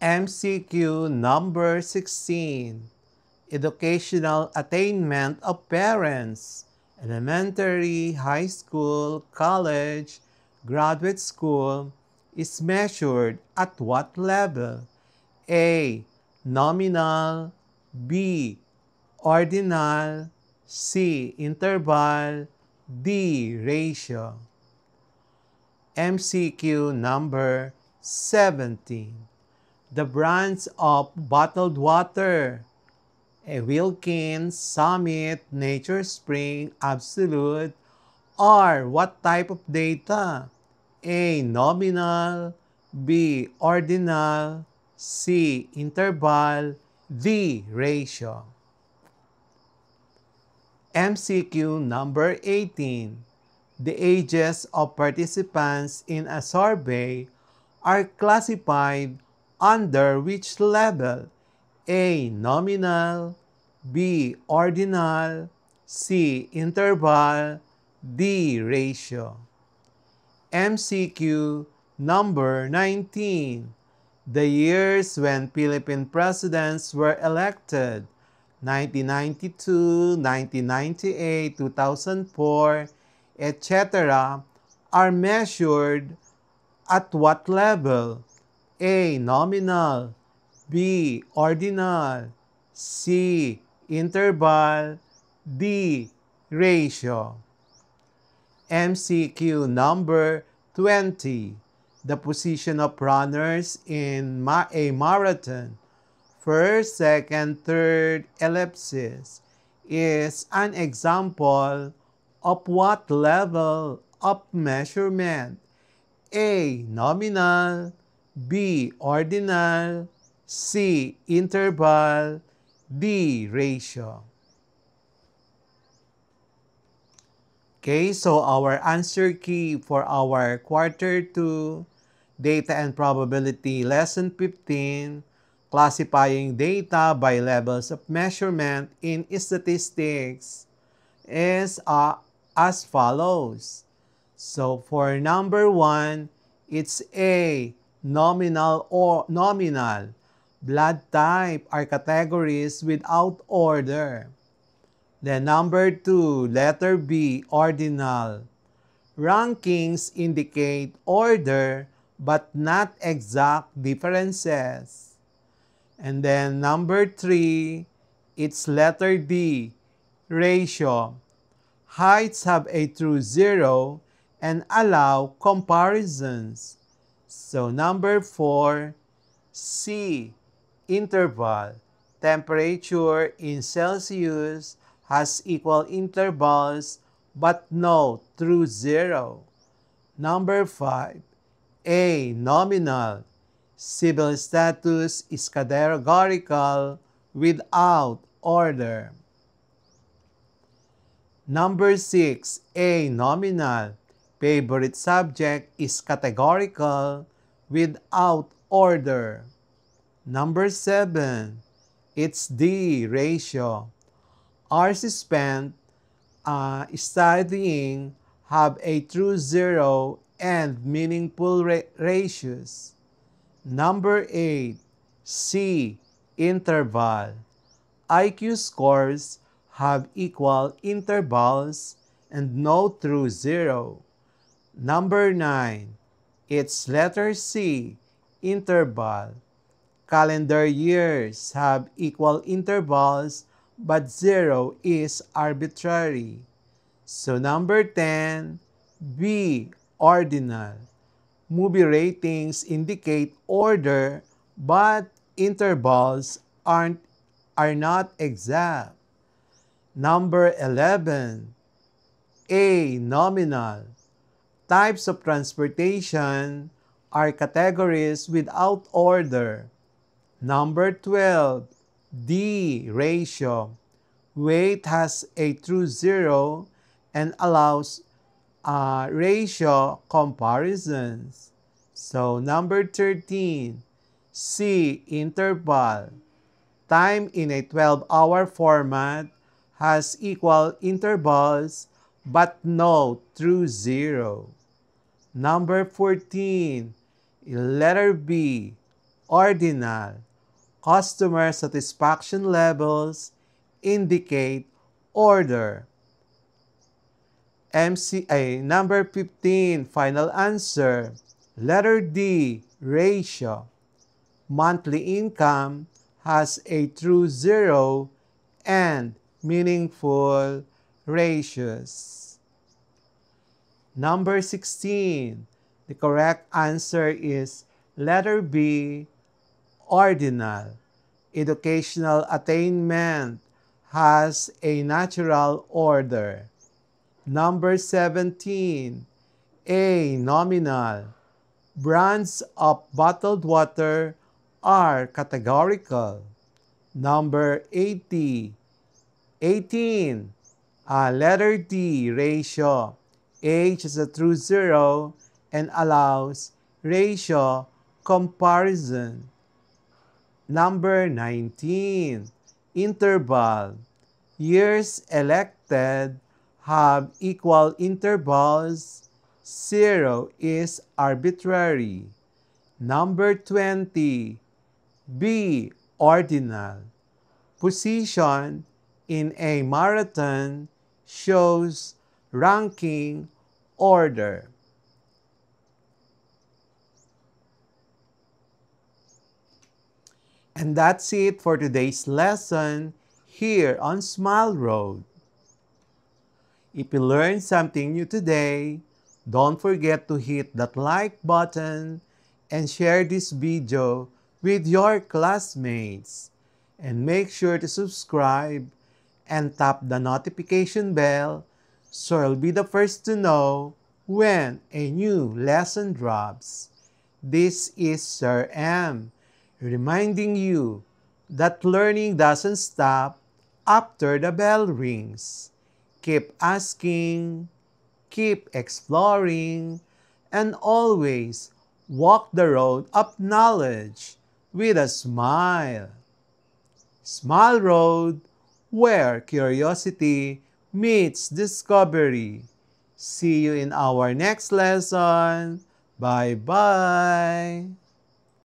MCQ number 16. Educational attainment of parents. Elementary, high school, college, graduate school is measured at what level? A. Nominal. B. Ordinal. C. Interval. D. Ratio. MCQ number 17. The brands of bottled water. A Wilkins, Summit, Nature Spring, Absolute are what type of data? A. Nominal. B. Ordinal. C. Interval. D. Ratio. MCQ number 18. The ages of participants in a survey are classified under which level? A. Nominal. B. Ordinal. C. Interval. D. Ratio. MCQ number 19. The years when Philippine presidents were elected: 1992, 1998, 2004, etc. are measured at what level? A. Nominal. B. Ordinal. C. Interval. D. Ratio. MCQ number 20. The position of runners in a marathon, first, second, third, ellipsis, is an example of what level of measurement? A. Nominal. B. Ordinal. C. Interval. D. Ratio. Okay, so our answer key for our Quarter 2 Data and Probability Lesson 15, classifying data by levels of measurement in statistics, is as follows. So for number 1, it's A. Nominal or nominal. Blood type are categories without order. Then number 2, letter B, ordinal. Rankings indicate order but not exact differences. And then number 3, it's letter D, ratio. Heights have a true zero and allow comparisons. So number 4, C, interval. Temperature in Celsius has equal intervals but no true zero. Number 5, A, nominal. Civil status is categorical without order. Number 6, A, nominal. Favorite subject is categorical without order. Number 7, it's D, ratio. Hours spent studying have a true zero and meaningful ratios. Number 8, C, interval. IQ scores have equal intervals and no true zero. Number 9, it's letter C, interval. Calendar years have equal intervals but zero is arbitrary. So number 10, B, ordinal. Movie ratings indicate order but intervals are not exact. Number 11, A, nominal. Types of transportation are categories without order. Number 12, D, ratio. Weight has a true zero and allows ratio comparisons. So number 13, C, interval. Time in a 12-hour format has equal intervals but no true zero. Number 14, letter B, ordinal. Customer satisfaction levels indicate order. Number 15, final answer. Letter D, ratio. Monthly income has a true zero and meaningful ratios. Number 16, the correct answer is letter B, ordinal. Educational attainment has a natural order. Number 17, A, nominal. Brands of bottled water are categorical. Number 18, letter D, ratio. H is a true zero and allows ratio comparison. Number 19, interval. Years elected have equal intervals. 0 is arbitrary. Number 20, B, ordinal. Position in a marathon shows ranking order. And that's it for today's lesson here on Smile Road. If you learned something new today, don't forget to hit that like button and share this video with your classmates. And make sure to subscribe and tap the notification bell so you'll be the first to know when a new lesson drops. This is Sir M, reminding you that learning doesn't stop after the bell rings. Keep asking, keep exploring, and always walk the road of knowledge with a smile. Smile Road, where curiosity meets discovery. See you in our next lesson. Bye-bye.